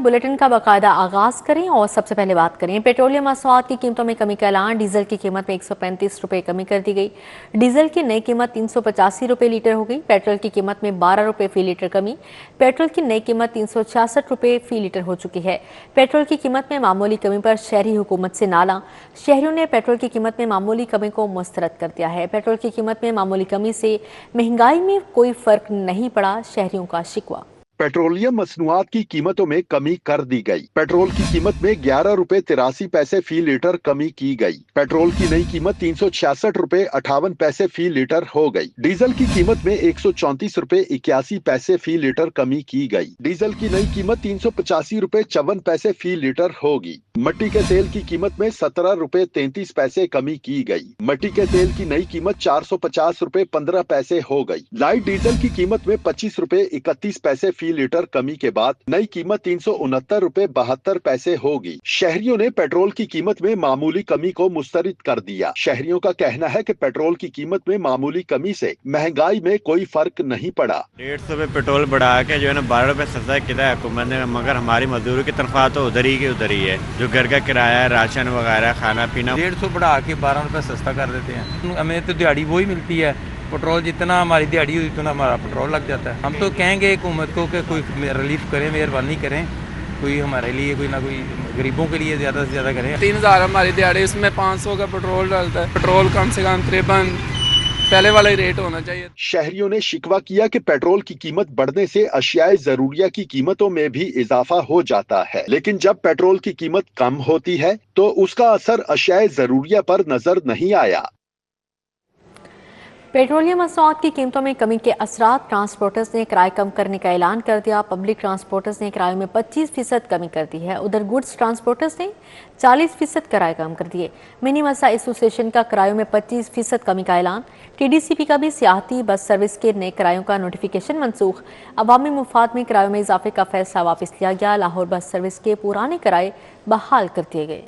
Bulletin का बाकायदा आगाज करें और सबसे पहले बात करें पेट्रोलियम मसनूआत की कीमतों में कमी का ऐलान। डीजल की कीमत में 135 रुपए कमी कर दी गई। डीजल की नई कीमत 385 रुपए लीटर हो गई। पेट्रोल की कीमत में 12 रुपए फी लीटर कमी। पेट्रोल की नई कीमत 366 रुपए फी लीटर हो चुकी है। पेट्रोल की कीमत में मामूली कमी पर शहरी हुकूमत से नाला। शहरियों ने पेट्रोल की कीमत में मामूली कमी को मुस्तरद कर दिया है। पेट्रोल की कीमत में मामूली कमी से महंगाई में कोई फर्क नहीं पड़ा, शहरियों का शिकवा। पेट्रोलियम मसनूआत की कीमतों में कमी कर दी गई। पेट्रोल की कीमत में 11 रुपए 83 पैसे फी लीटर कमी की गई। पेट्रोल की नई कीमत 366 रुपए 58 पैसे फी लीटर हो गई। डीजल की कीमत में 134 रुपए 81 पैसे फी लीटर कमी की गई। डीजल की नई कीमत 385 रुपए 54 पैसे फी लीटर होगी। मट्टी के तेल की कीमत में 17 रुपए 33 पैसे कमी की गई। मट्टी के तेल की नई कीमत 450 रुपए 15 पैसे हो गई। लाइट डीजल की कीमत में 25 रुपए 31 पैसे फी लीटर कमी के बाद नई कीमत 369 रुपए 72 पैसे होगी। शहरियों ने पेट्रोल की कीमत में मामूली कमी को मुस्तरद कर दिया। शहरियों का कहना है कि पेट्रोल की कीमत में मामूली कमी से महंगाई में कोई फर्क नहीं पड़ा। 150 रुपए पेट्रोल बढ़ा के जो है ना 12 रुपए सस्ता किया है हुकूमत ने, मगर हमारी मजदूरों की तनख्वाह तो उधर ही की उधर ही है। जो घर का किराया, राशन वगैरह, खाना पीना 150 बढ़ा के 12 रुपए सस्ता कर देते हैं। हमें तो दिहाड़ी वही मिलती है। पेट्रोल जितना हमारी दिहाड़ी हुई उतना हमारा पेट्रोल लग जाता है। हम तो कहेंगे हुकूमत को कि कोई रिलीफ करें, मेहरबानी करें, कोई हमारे लिए कोई ना कोई गरीबों के लिए ज़्यादा से ज़्यादा करें। 3000 हमारी दिहाड़ी, इसमें 500 का पेट्रोल डालता है। पेट्रोल कम से कम तकरीबन पहले वाला ही रेट होना चाहिए। शहरियों ने शिकवा किया कि पेट्रोल की कीमत बढ़ने से अशियाए जरूरिया की कीमतों में भी इजाफा हो जाता है, लेकिन जब पेट्रोल की कीमत कम होती है तो उसका असर अशियाए जरूरिया पर नजर नहीं आया। पेट्रोलियम मसनूआत की कीमतों में कमी के असरात। ट्रांसपोर्टर्स ने किराए कम करने का ऐलान कर दिया। पब्लिक ट्रांसपोर्टर्स ने किराए में 25% कमी कर दी है। उधर गुड्स ट्रांसपोर्टर्स ने 40% किराए कम कर दिए। मिनी मसा एसोसिएशन का किरायों में 25% कमी का ऐलान। TDCP का भी सियाहती बस सर्विस के नए किरायों का नोटिफिकेशन मनसूख। अवामी मुफाद में किरायों में इजाफे का फैसला वापस लिया गया। लाहौर बस सर्विस के पुराने किराए बहाल कर दिए गए।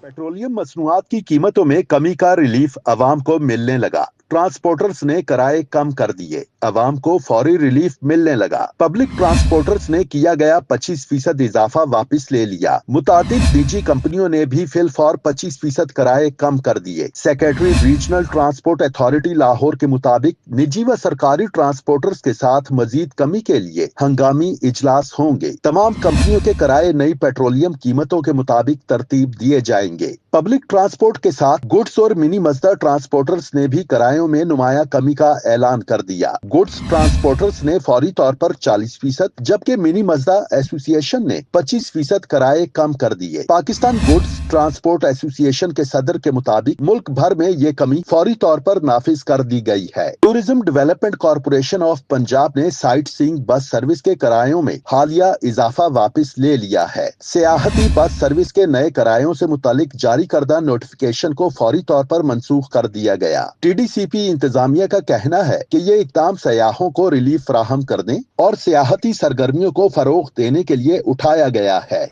पेट्रोलियम मसनूआत की कीमतों में कमी का रिलीफ अवाम को मिलने लगा। ट्रांसपोर्टर्स ने किराए कम कर दिए, अवाम को फौरी रिलीफ मिलने लगा। पब्लिक ट्रांसपोर्टर्स ने किया गया 25% इजाफा वापस ले लिया। मुतादिद निजी कंपनियों ने भी फिलफौर 25% किराए कम कर दिए। Secretary regional transport authority Lahore के मुताबिक निजी व सरकारी ट्रांसपोर्टर्स के साथ मजीद कमी के लिए हंगामी इजलास होंगे। तमाम कंपनियों के किराए नई पेट्रोलियम कीमतों के मुताबिक तरतीब दिए जाएंगे। पब्लिक ट्रांसपोर्ट के साथ गुड्स और मिनी मजदा ट्रांसपोर्टर्स ने भी किरायों में नुमाया कमी का ऐलान कर दिया। गुड्स ट्रांसपोर्टर्स ने फौरी तौर पर 40%, जबकि मिनी मजदा एसोसिएशन ने 25% किराए कम कर दिए। पाकिस्तान गुड्स ट्रांसपोर्ट एसोसिएशन के सदर के मुताबिक मुल्क भर में ये कमी फौरी तौर पर नाफिज कर दी गई है। Tourism development corporation of Punjab ने साइट सीइंग बस सर्विस के किरायों में हालिया इजाफा वापस ले लिया है। सियाहती बस सर्विस के नए किरायों से मुतालिक जारी करदा नोटिफिकेशन को फौरी तौर पर मनसूख कर दिया गया। TDCP इंतजामिया का कहना है कि ये इकदाम सयाहों को रिलीफ फराहम करने और सियाहती सरगर्मियों को फरोग देने के लिए उठाया गया है।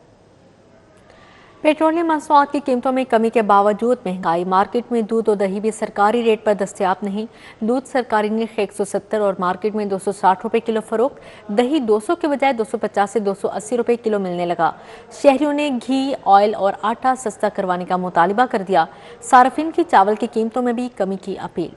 पेट्रोलियम मसनूआत की कीमतों में कमी के बावजूद महंगाई। मार्केट में दूध और दही भी सरकारी रेट पर दस्तयाब नहीं। दूध सरकारी निर्ख 170 और मार्केट में 260 रुपए किलो फरोख्त। दही 200 के बजाय 250 से 280 रुपए किलो मिलने लगा। शहरियों ने घी, ऑयल और आटा सस्ता करवाने का मुतालिबा कर दिया। सार्फिन की चावल की कीमतों में भी कमी की अपील।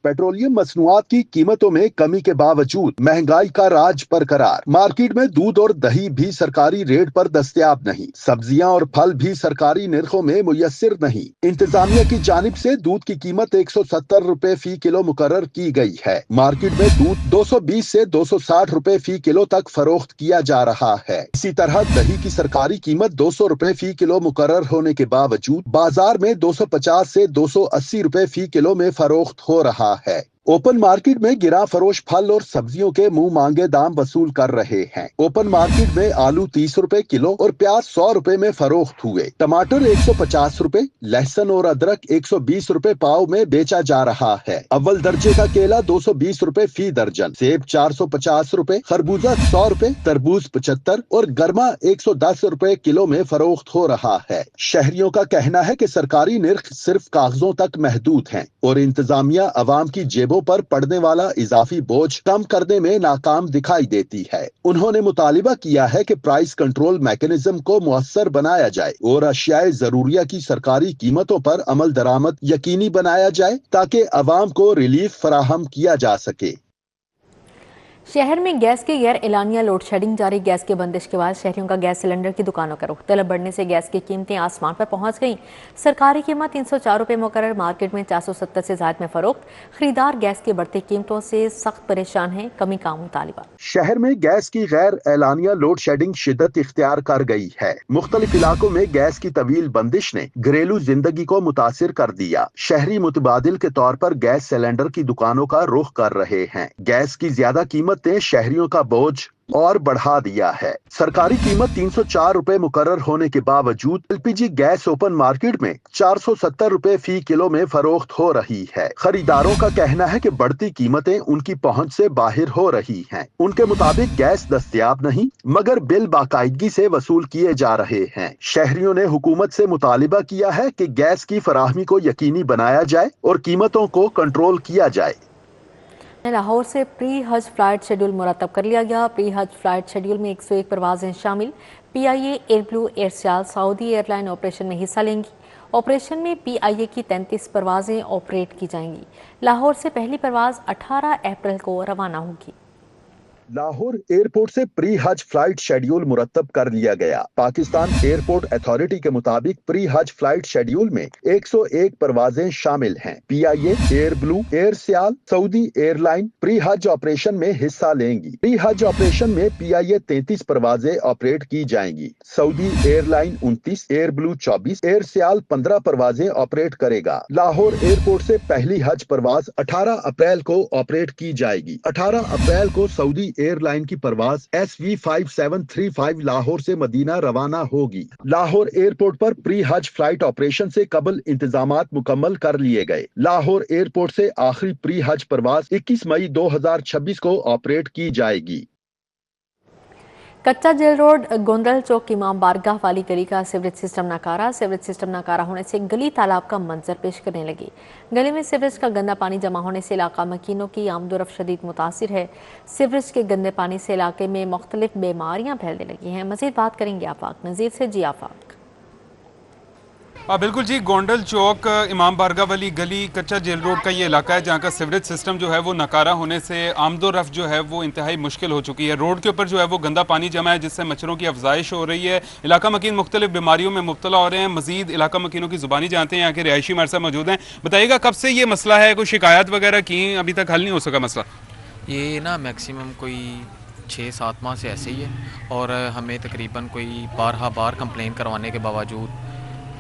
पेट्रोलियम मसनूआत की कीमतों में कमी के बावजूद महंगाई का राज बरकरार। मार्केट में दूध और दही भी सरकारी रेट पर दस्तयाब नहीं। सब्जियां और फल भी सरकारी निर्खों में मुयस्सर नहीं। इंतजामिया की जानिब से दूध की कीमत 170 रुपए फी किलो मुकर्रर की गई है। मार्केट में दूध 220 से 260 रुपए फी किलो तक फरोख्त किया जा रहा है। इसी तरह दही की सरकारी कीमत 200 रुपए फी किलो मुकर्रर होने के बावजूद बाजार में 250 से 280 रुपए फी किलो में फरोख्त हो रहा है। ओपन मार्केट में गिरा फरोश फल और सब्जियों के मुंह मांगे दाम वसूल कर रहे हैं। ओपन मार्केट में आलू 30 रुपए किलो और प्याज 100 रुपए में फरोख्त हुए। टमाटर 150 रुपए, लहसुन और अदरक 120 रुपए पाव में बेचा जा रहा है। अव्वल दर्जे का केला 220 रुपए फी दर्जन, सेब 450 रुपए, खरबूजा 100 रुपए, तरबूज 75 और गर्मा 110 रुपए किलो में फरोख्त हो रहा है। शहरियों का कहना है कि सरकारी निर्ख सिर्फ कागजों तक महदूद हैं और इंतजामिया अवाम की जेबों कीमतों पर पड़ने वाला इजाफी बोझ कम करने में नाकाम दिखाई देती है। उन्होंने मुतालिबा किया है कि प्राइस कंट्रोल मैकेनिज्म को मुअस्सर बनाया जाए और अशियाए जरूरिया की सरकारी कीमतों पर अमल दरामद यकीनी बनाया जाए ताकि अवाम को रिलीफ फराहम किया जा सके। शहर में गैस के गैर एलानिया लोड शेडिंग जारी। गैस की बंदिश के बाद शहरियों का गैस सिलेंडर की दुकानों का रुख। तलब बढ़ने से गैस की कीमतें आसमान पर पहुंच गईं। सरकारी कीमत 304 रुपये मुकर्रर, मार्केट में 470 से ज्यादा में फरोख्त। खरीदार गैस की बढ़ती कीमतों से सख्त परेशान हैं। कमी का मुतालिबा। शहर में गैस की गैर एलानिया लोड शेडिंग शिद्दत इख्तियार कर गई है। मुख्तलिफ इलाकों में गैस की तवील बंदिश ने घरेलू जिंदगी को मुतासिर कर दिया। शहरी मुतबादिल के तौर पर गैस सिलेंडर की दुकानों का रुख कर रहे हैं। गैस की ज्यादा कीमत ने शहरियों का बोझ और बढ़ा दिया है। सरकारी कीमत 304 रुपए मुकर्रर होने के बावजूद एलपीजी गैस ओपन मार्केट में 470 रुपए फी किलो में फरोख्त हो रही है। खरीदारों का कहना है कि बढ़ती कीमतें उनकी पहुंच से बाहर हो रही हैं। उनके मुताबिक गैस दस्तयाब नहीं मगर बिल बाकायदगी से वसूल किए जा रहे हैं। शहरियों ने हुकूमत से मुतालिबा किया है कि गैस की फराहमी को यकीनी बनाया जाए और कीमतों को कंट्रोल किया जाए। लाहौर से प्री हज फ्लाइट शेड्यूल मुरतब कर लिया गया। प्री हज फ्लाइट शेड्यूल में 101 परवाजें शामिल। PIA, Airblue, Aircel Saudi airline operation में हिस्सा लेंगी। ऑपरेशन में PIA की 33 परवाजें ऑपरेट की जाएंगी। लाहौर से पहली परवाज 18 अप्रैल को रवाना होगी। लाहौर एयरपोर्ट से प्री हज फ्लाइट शेड्यूल मुरतब कर लिया गया। पाकिस्तान एयरपोर्ट अथॉरिटी के मुताबिक प्री हज फ्लाइट शेड्यूल में 101 परवाजें शामिल हैं। PIA, Airblue, Aircel Saudi airline pre हज ऑपरेशन में हिस्सा लेंगी। प्री हज ऑपरेशन में PIA 33 परवाजें ऑपरेट की जाएंगी। सऊदी एयरलाइन 29, एयरब्लू 24, एयरसेल 15 परवाजें ऑपरेट करेगा। लाहौर एयरपोर्ट से पहली हज परवाज 18 अप्रैल को ऑपरेट की जाएगी। 18 अप्रैल को सऊदी एयरलाइन की परवाज SV5735 लाहौर से मदीना रवाना होगी। लाहौर एयरपोर्ट पर प्री हज फ्लाइट ऑपरेशन से कबल इंतजामात मुकम्मल कर लिए गए। लाहौर एयरपोर्ट से आखिरी प्री हज परवाज 21 मई 2026 को ऑपरेट की जाएगी। कच्चा जेल रोड गोंदल चौक इमाम बारगाह वाली गली का सीवरेज सिस्टम नाकारा। सीवरेज सिस्टम नाकारा होने से गली तालाब का मंजर पेश करने लगी। गली में सीवरेज का गंदा पानी जमा होने से इलाका मकीनों की आमदोरफ्त शदीद मुतासिर है। सीवरेज के गंदे पानी से इलाके में मुख्तलिफ बीमारियां फैलने लगी हैं। मजीद बात करेंगे आफाक नज़ीर से। जी आफाक। बिल्कुल जी, गोंडल चौक इमाम बारगाह वाली गली कच्चा जेल रोड का ये इलाका है जहाँ का सीवरेज सिस्टम जो है वो नकारा होने से आमदोरफ्त जो है वो इंतहाई मुश्किल हो चुकी है। रोड के ऊपर जो है वो गंदा पानी जमा है जिससे मच्छरों की अफजाइश हो रही है। इलाका मकीन मुख्तलिफ बीमारियों में मुब्तला हो रहे हैं। मजीद इलाका मकीनों की जुबानी जानते हैं। यहाँ के रिहायशी हमारे साथ मौजूद हैं। बताइएगा कब से ये मसला है, कोई शिकायत वगैरह की, अभी तक हल नहीं हो सका मसला? ये ना मैक्सिमम कोई 6-7 माह से ऐसे ही है और हमें तकरीबन कोई बार कंप्लेन करवाने के बावजूद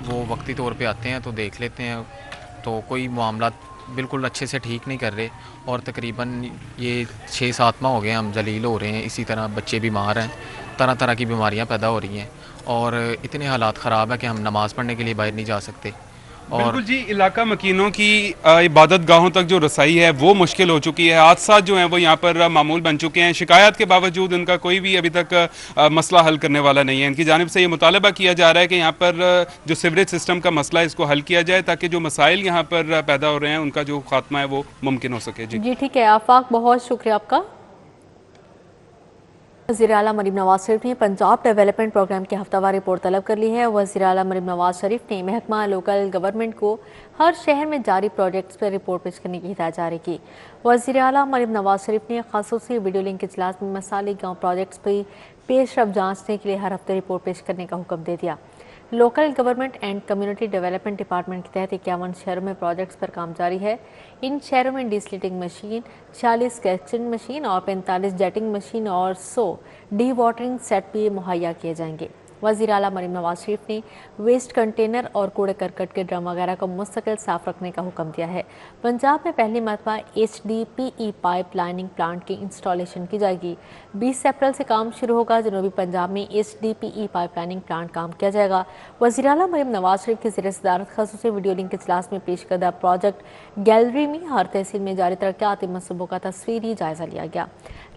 वो वक्ती तौर पे आते हैं तो देख लेते हैं तो कोई मामला बिल्कुल अच्छे से ठीक नहीं कर रहे और तकरीबन ये 6-7 माह हो गए हम जलील हो रहे हैं। इसी तरह बच्चे बीमार हैं, तरह तरह की बीमारियां पैदा हो रही हैं और इतने हालात ख़राब है कि हम नमाज़ पढ़ने के लिए बाहर नहीं जा सकते। और बिल्कुल जी, इलाका मकीनों की इबादत गाहों तक जो रसाई है वो मुश्किल हो चुकी है। हादसात जो हैं वो यहाँ पर मामूल बन चुके हैं। शिकायत के बावजूद उनका कोई भी अभी तक मसला हल करने वाला नहीं है। इनकी जानिब से ये मुतालबा किया जा रहा है कि यहाँ पर जो सीवरेज सिस्टम का मसला है इसको हल किया जाए ताकि जो मसाइल यहाँ पर पैदा हो रहे हैं उनका जो खात्मा है वो मुमकिन हो सके। जी ठीक है आफाक, बहुत शुक्रिया आपका। वज़ीर आला मरीम नवाज शरीफ ने पंजाब डेवलपमेंट प्रोग्राम की हफ्तावार रिपोर्ट तलब कर ली है। वज़ीर आला मरीम नवाज शरीफ ने महकमा लोकल गवर्नमेंट को हर शहर में जारी प्रोजेक्ट्स पर रिपोर्ट पेश करने की हिदायत जारी की। वज़ीर आला मरीम नवाज शरीफ ने ख़ासूसी वीडियो लिंक इजलास में मसाली गाँव प्रोजेक्ट्स पर पेशरफ जाँचने के लिए हर हफ्ते रिपोर्ट पेश करने का हुक्म दे दिया। Local government and community development department के तहत 51 शहरों में प्रोजेक्ट्स पर काम जारी है। इन शहरों में डिसलिटिंग मशीन, 46 कैचिंग मशीन और 45 जेटिंग मशीन और 100 डी वाटरिंग सेट भी मुहैया किए जाएंगे। वज़ीर आला मरीम नवाज शरीफ ने वेस्ट कंटेनर और कूड़े करकट के ड्रम वगैरह को मुस्तकिल साफ रखने का हुक्म दिया है। पंजाब में पहली मरतबा HDPE पाइप लाइनिंग प्लांट की इंस्टॉलेशन की जाएगी। 20 अप्रैल से काम शुरू होगा। जनूबी पंजाब में HDPE पाइप लाइनिंग प्लांट काम किया जाएगा। वज़ीर आला मरीम नवाज शरीफ की ज़ेर सदारत ख़ुसूसी वीडियो लिंक इजलास में पेश करदा प्रोजेक्ट गैलरी में हर तहसील में जारी तरक्याती मनसूबों का तस्वीरी जायज़ा लिया गया।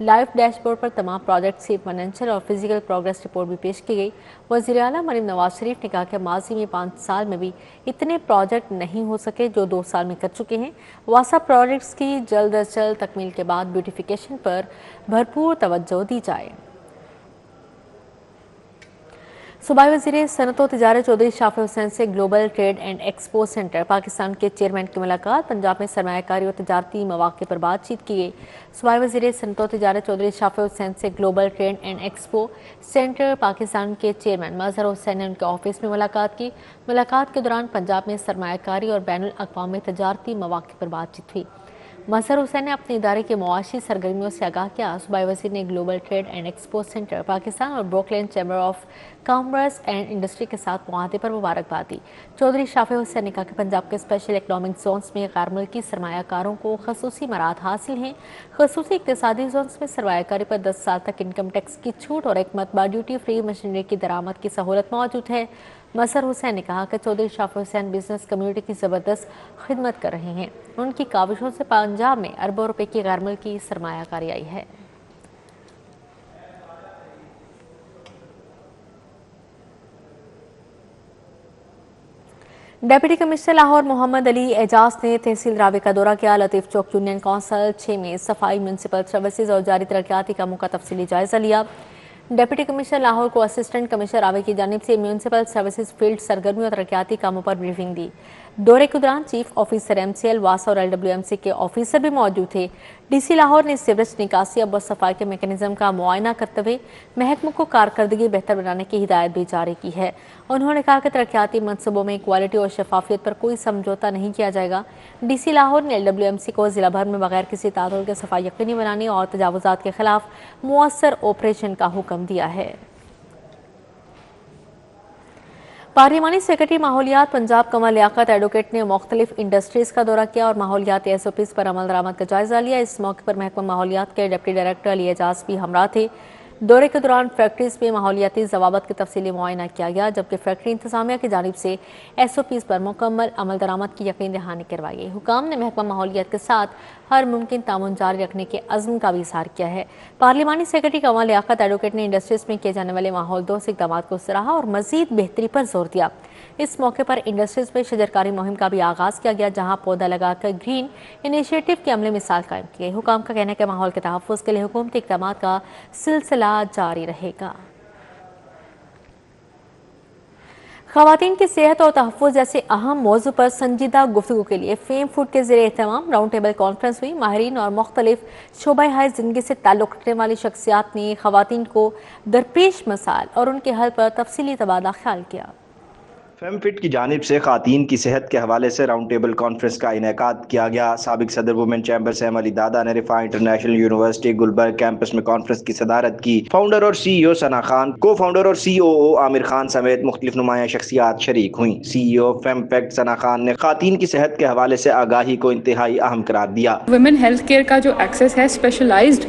लाइव डैशबोर्ड पर तमाम प्रोजेक्ट्स की फाइनेंशियल और फिजिकल प्रोग्रेस रिपोर्ट भी पेश की गई। वज़ीर आला मरीम नवाज शरीफ ने कहा कि माजी में 5 साल में भी इतने प्रोजेक्ट नहीं हो सके जो 2 साल में कर चुके हैं। वासा प्रोजेक्ट्स की जल्द अज जल्द तकमील के बाद ब्यूटिफिकेशन पर भरपूर तवज्जो दी जाए। सूबाई वज़ीर सनअत व तिजारत चौधरी शाफी हुसैन से global trade and expo centre Pakistan के चेयरमैन की मुलाकात। पंजाब में सरमायाकारी और तजारती मौक़े पर बातचीत की गई। सूबाई वज़ीर सनअत व तिजारत चौधरी शाफी हुसैन से global trade and expo centre Pakistan के चेयरमैन मजहर हुसैन ने उनके ऑफिस में मुलाकात की। मुलाकात के दौरान पंजाब में सरमायाकारी और बैनुल अक़वामी तजारती मौक़े पर बातचीत हुई। मजहर हुसैन ने अपने इदारे के मुआशी सरगर्मियों से आगाह किया। सूबाई वज़ीर ने global trade and expo centre Pakistan और Brooklyn chamber of commerce and industry के साथ मुआहदे पर मुबारकबाद दी। चौधरी शाफी हुसैन ने कहा कि पंजाब के स्पेशल इकनॉमिक जोन्स में गैर मुल्की सरमायाकारों को खसूसी मराहत हासिल हैं। खसूसी इक्तिसादी जोन्स में सरमायाकारी पर 10 साल तक इनकम टैक्स की छूट और एक मतबा ड्यूटी फ्री मशीनरी की दरामद की सहूलत मौजूद है। मजहर हुसैन ने कहा कि चौधरी शाफी हुसैन बिजनेस कम्युनिटी की ज़बरदस्त खिदमत कर रहे हैं। उनकी काविशों से पंजाब में अरबों रुपए की गैर मुल्की सरमायाकारी आई है। डेप्यूटी कमिश्नर लाहौर मोहम्मद अली एजाज ने तहसील रावे का दौरा किया। लतीफ चौक यूनियन कौंसल 6 में सफाई, म्यूनसिपल सर्विसेज और जारी तरक्याती कामों का तफसीली जायजा लिया। डिप्टी कमिश्नर लाहौर को असिस्टेंट कमिश्नर रावे की जानिब से म्यूनसिपल सर्विसेज फील्ड सरगर्मियों और तरक्याती कामों पर ब्रीफिंग दी। दौरे के दौरान चीफ ऑफिसर MCL वासा और LWMC के ऑफिसर भी मौजूद थे। DC लाहौर ने सीवरेज निकासी अब सफाई के मैकेनिज्म का मुआयना करते हुए महकमों को कारकर्दगी बेहतर बनाने की हिदायत भी जारी की है। उन्होंने कहा कि तरक्याती मनसूबों में क्वालिटी और शफाफियत पर कोई समझौता नहीं किया जाएगा। DC लाहौर ने LWMC को जिला भर में बगैर किसी तातुल के सफाई यकीनी बनाने और तजावुजात के खिलाफ मुअस्सर ऑपरेशन का हुक्म दिया है। पार्लिमानी सेक्रेटरी माहौलियात पंजाब कमल लियाकत एडवोकेट ने मुख्तलिफ इंडस्ट्रीज का दौरा किया और माहौलियाती SOPs पर अमल दरामद का जायजा लिया। इस मौके पर महकमा माहौलियात के डिप्टी डायरेक्टर अली एजाज भी हमरा थे। दौरे के दौरान फैक्ट्रीज में माहौलियाती ज़वाबत की तफसीली मुआयना किया गया, जबकि फैक्ट्री इंतजामिया की जानिब से SOPs पर मुकम्मल अमल दरामद की यकीन दहानी करवाई गई। हुकाम ने महकमा माहौलियात के साथ हर मुमकिन तामुन जारी रखने के अज़्म का भी इज़हार किया है। पार्लिमानी सेक्रेटरी कमल लियाकत एडवोकेट ने इंडस्ट्रीज में किए जाने वाले माहौल दोस्त इक़दाम को सराहा और मज़ीद बेहतरी पर जोर दिया। इस मौके पर इंडस्ट्रीज में शजरकारी मुहिम का भी आगाज़ किया गया, जहाँ पौधा लगाकर ग्रीन इनिशिएटिव की अमली मिसाल कायम की गई। हुकाम का कहना है कि माहौल के तहफ़्फ़ुज़ के लिए हुकूमती इक़दाम का सिलसिला जारी रहेगा। ख़वातीन की सेहत और तहफ़्फ़ुज़ जैसे अहम मौज़ू पर संजीदा गुफ्तगू के लिए फेम फूड के ज़रिए एहतमाम राउंड टेबल कॉन्फ्रेंस हुई। माहिरीन और मुख्तलिफ शोबा हाय ज़िंदगी से ताल्लुक़ रखने वाली शख्सियात ने ख़वातीन को दरपेश मसाइल और उनके हल पर तफसीली तबादला ख्याल किया। फेमफिट की जानिब से खातीन की सेहत के हवाले से राउंड टेबल कॉन्फ्रेंस का इनेकाद किया गया। साबिक सदर वुमेन चैम्बर सैम अली दादा ने रिफा इंटरनेशनल यूनिवर्सिटी गुलबर्ग कैंपस में कॉन्फ्रेंस की सदारत की। फाउंडर और CEO सना खान, को फाउंडर और COO आमिर खान समेत मुख्तलिफ नुमाया शख्सियात शरीक हुई। CEO फेमफेक्ट सना खान ने खातीन की सेहत के हवाले से आगाही को इंतहाई अहम करार दिया। वुमेन हेल्थ केयर का जो एक्सेस है स्पेशलाइज्ड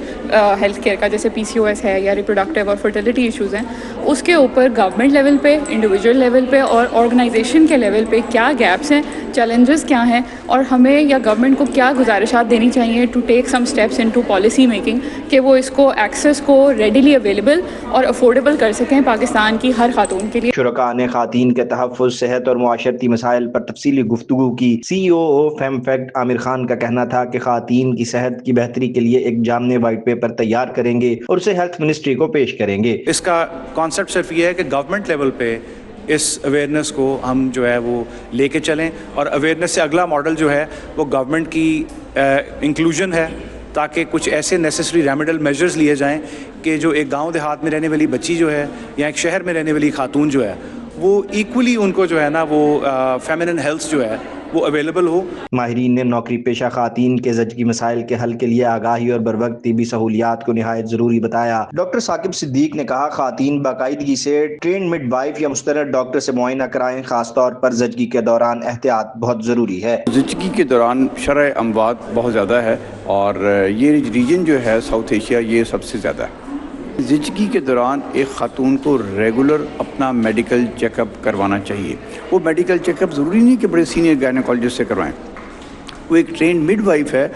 हेल्थ केयर का, जैसे PCOS है या रिप्रोडक्टिव और फर्टिलिटी इशूज़ हैं, उसके ऊपर गवर्नमेंट लेवल पे, इंडिविजुअल लेवल पे और ऑर्गेनाइजेशन के लेवल पे क्या गैप्स हैं, चैलेंजेस क्या हैं और हमें या गवर्नमेंट को क्या गुजारिशात देनी चाहिए to take some steps into policy making कि वो इसको एक्सेस को रेडिली अवेलेबल और अफोर्डेबल कर सकें पाकिस्तान की हर खातून के लिए। शुरका ने खातीन के तहफ़्फ़ुज़, सेहत और मुआशरती मसाइल पर तफसीली गुफ्तगू की। COO फेमफेक्ट आमिर खान का कहना था कि खातीन की सेहत की बेहतरी के लिए एक जामने वाइट पेपर तैयार करेंगे और उसे हेल्थ मिनिस्ट्री को पेश करेंगे। इसका कॉन्सेप्ट सिर्फ ये है कि गवर्नमेंट लेवल पे इस अवेयरनेस को हम जो है वो लेके चलें और अवेयरनेस से अगला मॉडल जो है वो गवर्नमेंट की इंक्लूजन है, ताकि कुछ ऐसे नेसेसरी रेमेडियल मेजर्स लिए जाएं कि जो एक गांव देहात में रहने वाली बच्ची जो है या एक शहर में रहने वाली खातून जो है वो इक्वली उनको जो है ना वो फेमिनिन हेल्थ जो है वो अवेलेबल हो। माहिरीन ने नौकरी पेशा खातीन के ज़चगी मसाइल के हल के लिए आगाही और बरवक्त तिबी सहूलियात को निहायत ज़रूरी बताया। डॉक्टर साकिब सिद्दीक ने कहा, खातीन बाकायदगी से ट्रेन मिडवाइफ या मुस्तनद डॉक्टर से मुआयना कराएं। खास तौर पर ज़चगी के दौरान एहतियात बहुत ज़रूरी है। ज़चगी के दौरान शरह अमवात बहुत ज़्यादा है और ये रीजन जो है साउथ एशिया ये सबसे ज़्यादा है। ज़िंदगी के दौरान एक ख़ातून को रेगुलर अपना मेडिकल चेकअप करवाना चाहिए। वो मेडिकल चेकअप ज़रूरी नहीं कि बड़े सीनियर गायनेकोलॉजिस्ट से करवाएं, वो एक ट्रेंड मिडवाइफ है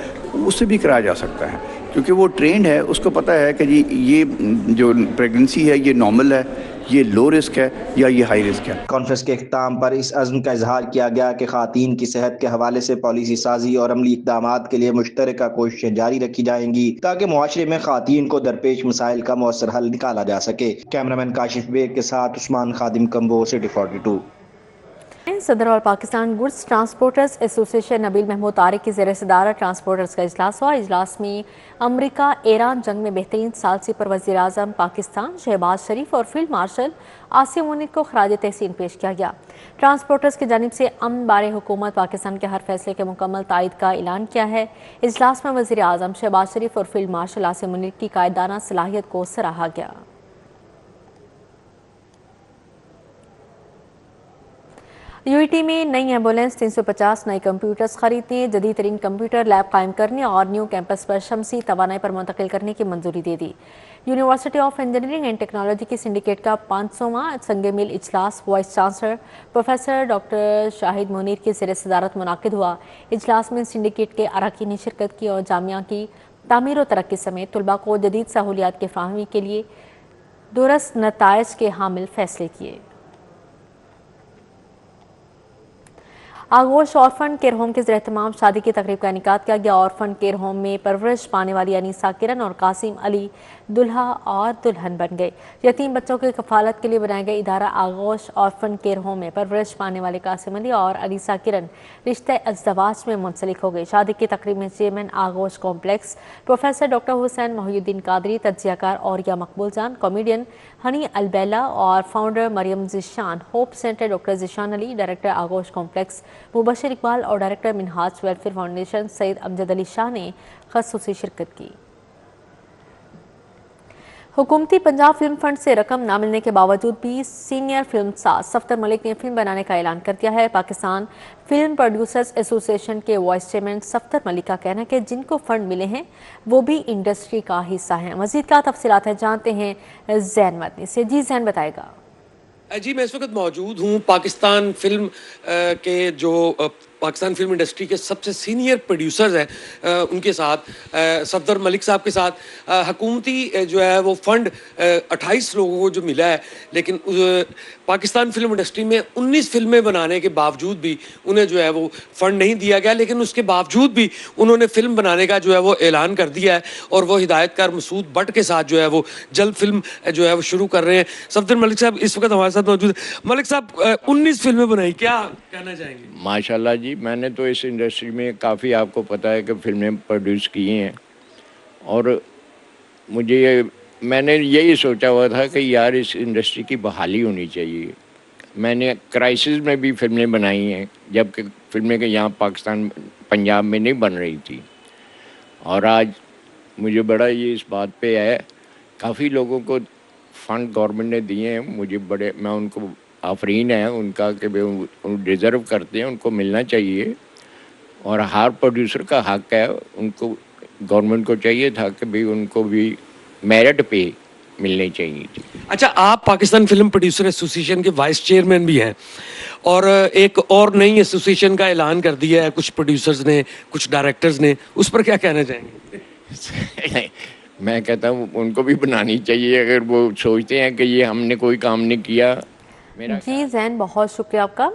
उससे भी कराया जा सकता है। کیونکہ وہ ٹرینڈ ہے, اس کو پتہ ہے کہ جی یہ جو پریگننسی ہے یہ نارمل ہے, یہ لو رسک ہے یا یہ ہائی رسک ہے. کانفرنس کے اختتام پر اس عزم کا اظہار کیا گیا کہ خواتین کی صحت کے حوالے سے پالیسی سازی اور عملی اقدامات کے لیے مشترکہ کوششیں جاری رکھی جائیں گی تاکہ معاشرے میں خواتین کو درپیش مسائل کا مؤثر حل نکالا جا سکے. کیمرامین کاشف بیگ کے ساتھ عثمان خادم کمبو, سٹی 42. صدر اور پاکستان گڈز ٹرانسپورٹرز ایسوسی ایشن نبیل محمود طارق کی زیر صدارت ٹرانسپورٹرز کا اجلاس ہوا. اجلاس میں امریکہ ایران جنگ میں بہترین ثالثی پر وزیر اعظم پاکستان شہباز شریف اور فیلڈ مارشل عاصم منیر کو خراج تحسین پیش کیا گیا. ٹرانسپورٹرز کی جانب سے امن بارے حکومت پاکستان کے ہر فیصلے کے مکمل تائید کا اعلان کیا ہے. اجلاس میں وزیر اعظم شہباز شریف اور فیلڈ مارشل عاصم منیر کی قائدانہ صلاحیت کو سراہا گیا. یو ای ٹی میں نئی ایمبولینس 350 نئے کمپیوٹرز خریدنے, جدید ترین کمپیوٹر لیب قائم کرنے اور نیو کیمپس پر شمسی توانائی پر منتقل کرنے کی منظوری دے دی. University of engineering and technology کی سنڈیکیٹ کا 500واں سنگ میل اجلاس vice chancellor professor doctor Shahid Munir کی زیر صدارت منعقد ہوا. اجلاس میں سنڈیکیٹ کے اراکین نے شرکت کی اور جامعہ کی تعمیر و ترقی سمیت طلباء کو جدید سہولیات کی فراہمی کے لیے درست نتائج کے حامل فیصلے کیے. آغوش آرفن کیئر ہوم کے زیر اہتمام شادی کی تقریب کا انعقاد کیا گیا. آرفن کیئر ہوم میں پرورش پانے والی انیسہ کرن اور قاسم علی دلہا اور دلہن بن گئے. یتیم بچوں کی کفالت کے لیے بنایا گیا ادارہ آغوش آرفن کیئر ہوم میں پرورش پانے والے قاسم علی اور انیسہ کرن رشتہ ازدواج میں منسلک ہو گئے. شادی کی تقریب میں چیئرمین آغوش کمپلیکس پروفیسر ڈاکٹر حسین محی الدین قادری, تجزیہ کار اوریا مقبول جان, کامیڈین ہنی البیلا اور founder Maryam Zeeshan, hope centre doctor Zeeshan Ali, director Aghosh complex Mubashir Iqbal اور director Minhaj welfare foundation Syed Amjad Ali Shah نے خصوصی شرکت کی. حکومتی پنجاب فلم فنڈ سے رقم نہ ملنے کے باوجود بھی سینئر فلم ساز صفدر ملک نے فلم بنانے کا اعلان کر دیا ہے. پاکستان فلم پروڈیوسرز ایسوسی ایشن کے وائس چیئرمین صفدر ملک کا کہنا ہے کہ جن کو فنڈ ملے ہیں وہ بھی انڈسٹری کا حصہ ہیں. مزید کیا تفصیلات ہیں جانتے ہیں زین مدنی سے. جی زین بتائے گا. جی میں اس وقت موجود ہوں پاکستان فلم کے جو پاکستان فلم انڈسٹری کے سب سے سینئر پروڈیوسرز ہیں ان کے ساتھ, صفدر ملک صاحب کے ساتھ. حکومتی جو ہے وہ فنڈ 28 لوگوں کو جو ملا ہے, لیکن پاکستان فلم انڈسٹری میں 19 فلمیں بنانے کے باوجود بھی انہیں جو ہے وہ فنڈ نہیں دیا گیا, لیکن اس کے باوجود بھی انہوں نے فلم بنانے کا جو ہے وہ اعلان کر دیا ہے اور وہ ہدایت کار مسعود بٹ کے ساتھ جو ہے وہ جلد فلم جو ہے وہ شروع کر رہے ہیں. صفدر ملک صاحب اس وقت ہمارے ساتھ موجود ہیں. ملک صاحب 19 فلمیں بنائی, کیا کہنا چاہیں گے؟ ماشاءاللہ جی, میں نے تو اس انڈسٹری میں کافی, آپ کو پتہ ہے کہ فلمیں پروڈیوس کی ہیں, اور میں نے یہی سوچا ہوا تھا کہ یار اس انڈسٹری کی بحالی ہونی چاہیے. میں نے کرائسس میں بھی فلمیں بنائی ہیں, جبکہ فلمیں کہ یہاں پاکستان پنجاب میں نہیں بن رہی تھی, اور آج مجھے بڑا یہ اس بات پہ ہے, کافی لوگوں کو فنڈ گورنمنٹ نے دیے ہیں, مجھے بڑے, میں ان کو آفرین ہے ان کا کہ وہ ڈیزرو کرتے ہیں, ان کو ملنا چاہیے, اور ہر پروڈیوسر کا حق ہے, ان کو گورنمنٹ کو چاہیے تھا کہ بھی ان کو بھی میرٹ پہ ملنی چاہیے تھی. اچھا, آپ پاکستان فلم پروڈیوسر ایسوسی ایشن کے وائس چیئرمین بھی ہیں, اور ایک اور نئی ایسوسی ایشن کا اعلان کر دیا ہے کچھ پروڈیوسرز نے, کچھ ڈائریکٹرز نے, اس پر کیا کہنا چاہیں گے؟ میں کہتا ہوں ان کو بھی بنانی چاہیے اگر وہ سوچتے ہیں کہ یہ ہم نے کوئی کام نہیں کیا. جی زین, بہت شکریہ آپ کا.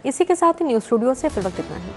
اسی کے ساتھ ہی نیوز اسٹوڈیو سے فی الوقت اتنا ہی.